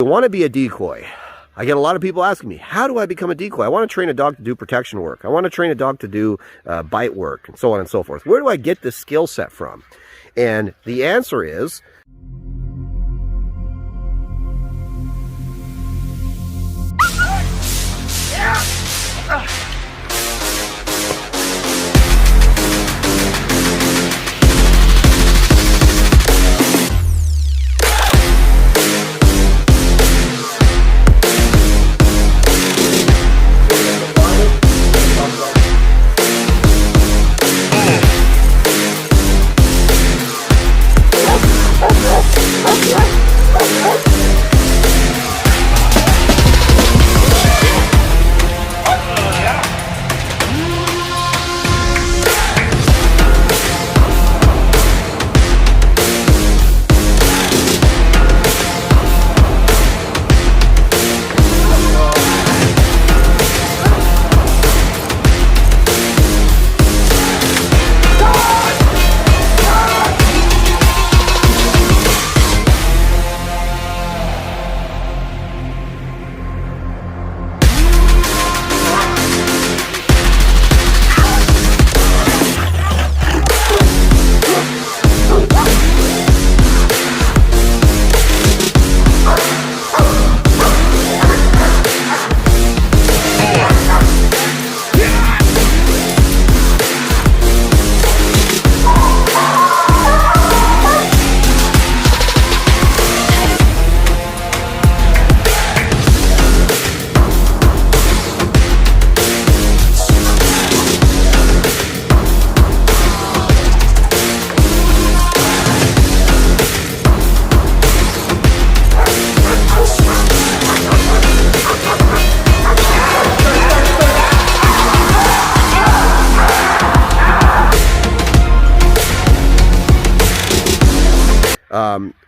You want to be a decoy. I get a lot of people asking me, how do I become a decoy? I want to train a dog to do protection work. I want to train a dog to do bite work, and so on and so forth. Where do I get this skill set from? And the answer is,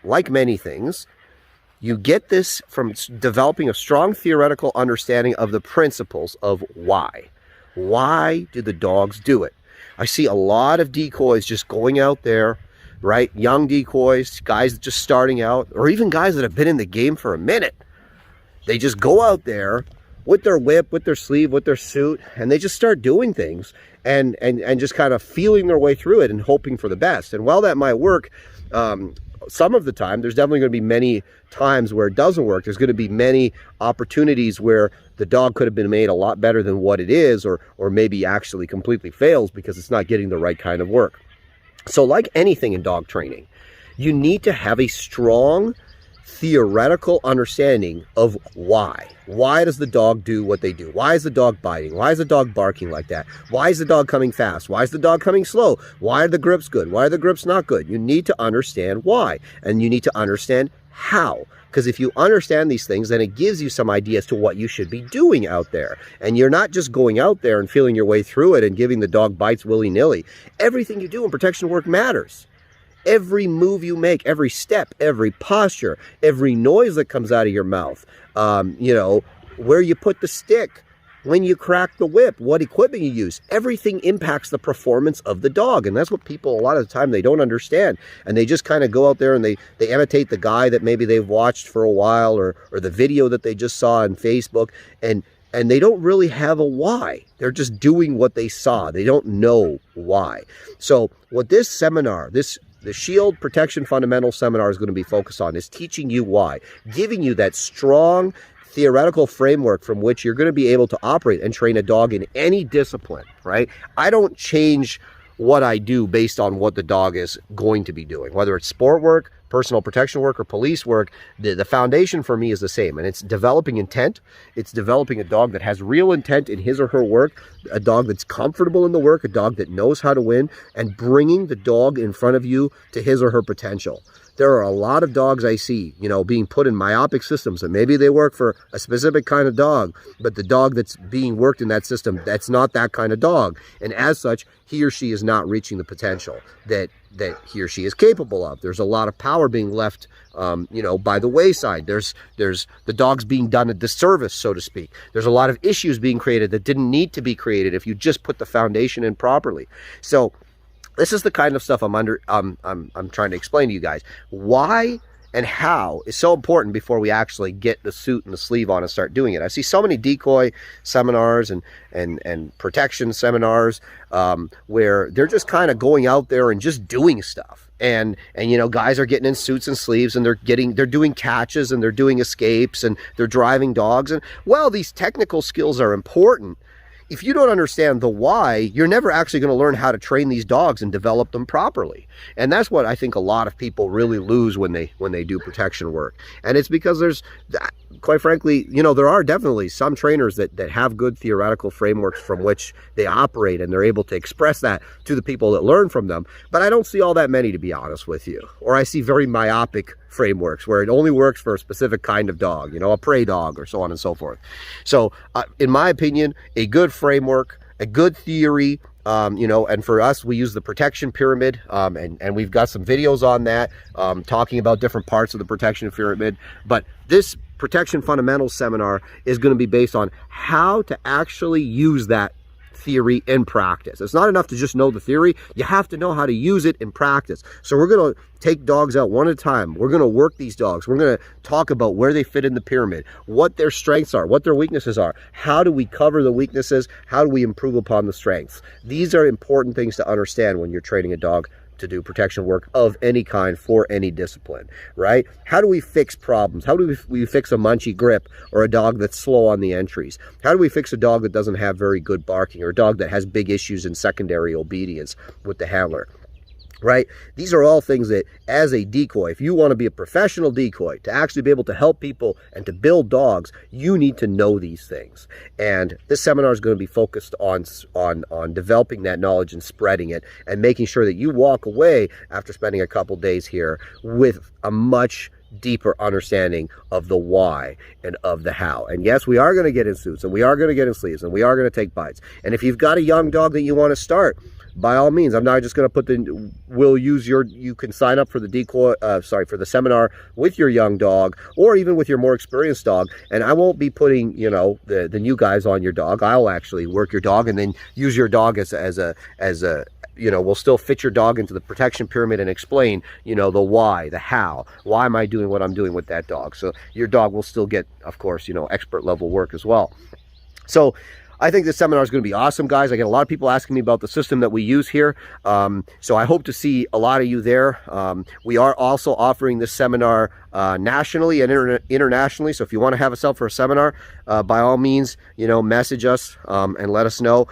like many things, you get this from developing a strong theoretical understanding of the principles of why. Why do the dogs do it? I see a lot of decoys just going out there, right? Young decoys, guys just starting out, or even guys that have been in the game for a minute. They just go out there with their whip, with their sleeve, with their suit, and they just start doing things and just kind of feeling their way through it and hoping for the best. And while that might work, some of the time, there's definitely going to be many times where it doesn't work. There's going to be many opportunities where the dog could have been made a lot better than what it is, or maybe actually completely fails because it's not getting the right kind of work. So like anything in dog training, you need to have a strong theoretical understanding of why. Why does the dog do what they do? Why is the dog biting? Why is the dog barking like that? Why is the dog coming fast? Why is the dog coming slow? Why are the grips good? Why are the grips not good? You need to understand why, and you need to understand how. Because if you understand these things, then it gives you some idea as to what you should be doing out there. And you're not just going out there and feeling your way through it and giving the dog bites willy-nilly. Everything you do in protection work matters. Every move you make, every step, every posture, every noise that comes out of your mouth, where you put the stick, when you crack the whip, what equipment you use, everything impacts the performance of the dog. And that's what people, a lot of the time, they don't understand. And they just kind of go out there and they imitate the guy that maybe they've watched for a while, or the video that they just saw on Facebook. And they don't really have a why. They're just doing what they saw. They don't know why. So what this seminar, the Shield Protection Fundamental Seminar is going to be focused on is teaching you why, giving you that strong theoretical framework from which you're going to be able to operate and train a dog in any discipline, right? I don't change what I do based on what the dog is going to be doing, whether it's sport work, personal protection work, or police work. The foundation for me is the same, and it's developing intent. It's developing a dog that has real intent in his or her work, a dog that's comfortable in the work, a dog that knows how to win, and bringing the dog in front of you to his or her potential. There are a lot of dogs I see, being put in myopic systems, and maybe they work for a specific kind of dog, but the dog that's being worked in that system, that's not that kind of dog. And as such, he or she is not reaching the potential that he or she is capable of. There's a lot of power being left, by the wayside. There's the dog's being done a disservice, so to speak. There's a lot of issues being created that didn't need to be created if you just put the foundation in properly. So this is the kind of stuff I'm trying to explain to you guys. Why and how is so important before we actually get the suit and the sleeve on and start doing it. I see so many decoy seminars and protection seminars where they're just kind of going out there and just doing stuff. And you know, guys are getting in suits and sleeves, and they're doing catches, and they're doing escapes, and they're driving dogs. And while these technical skills are important, if you don't understand the why, you're never actually going to learn how to train these dogs and develop them properly. And that's what I think a lot of people really lose when they do protection work. And it's because there's, quite frankly, you know, there are definitely some trainers that have good theoretical frameworks from which they operate, and they're able to express that to the people that learn from them. But I don't see all that many, to be honest with you. Or I see very myopic frameworks where it only works for a specific kind of dog, you know, a prey dog or so on and so forth. So in my opinion, a good framework, a good theory, you know, and for us, we use the protection pyramid, and we've got some videos on that, talking about different parts of the protection pyramid. But this protection fundamentals seminar is going to be based on how to actually use that theory in practice. It's not enough to just know the theory. You have to know how to use it in practice. So we're going to take dogs out one at a time. We're going to work these dogs. We're going to talk about where they fit in the pyramid, what their strengths are, what their weaknesses are. How do we cover the weaknesses? How do we improve upon the strengths? These are important things to understand when you're training a dog to do protection work of any kind for any discipline, right? How do we fix problems? How do we fix a munchy grip or a dog that's slow on the entries? How do we fix a dog that doesn't have very good barking, or a dog that has big issues in secondary obedience with the handler? Right? These are all things that, as a decoy, if you want to be a professional decoy, to actually be able to help people and to build dogs, you need to know these things. And this seminar is going to be focused on developing that knowledge and spreading it, and making sure that you walk away after spending a couple days here with a much deeper understanding of the why and of the how. And yes, we are going to get in suits, and we are going to get in sleeves, and we are going to take bites. And if you've got a young dog that you want to start, by all means, I'm not just going to put you can sign up for the decoy, for the seminar with your young dog, or even with your more experienced dog. And I won't be putting, you know, the new guys on your dog. I'll actually work your dog and then use your dog as a you know, we'll still fit your dog into the protection pyramid and explain, you know, the why, the how. Why am I doing what I'm doing with that dog? So your dog will still get, of course, you know, expert level work as well. So I think this seminar is going to be awesome, guys. I get a lot of people asking me about the system that we use here. So I hope to see a lot of you there. We are also offering this seminar nationally and internationally. So if you want to have us out for a seminar, by all means, you know, message us and let us know.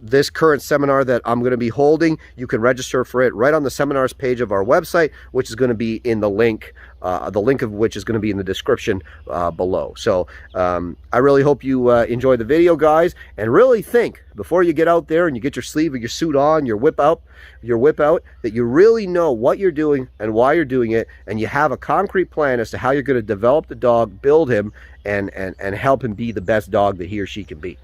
This current seminar that I'm going to be holding, you can register for it right on the seminars page of our website, which is going to be in the link of which is going to be in the description below. So I really hope you enjoy the video, guys, and really think before you get out there and you get your sleeve or your suit on, your whip out, that you really know what you're doing and why you're doing it, and you have a concrete plan as to how you're going to develop the dog, build him, and help him be the best dog that he or she can be.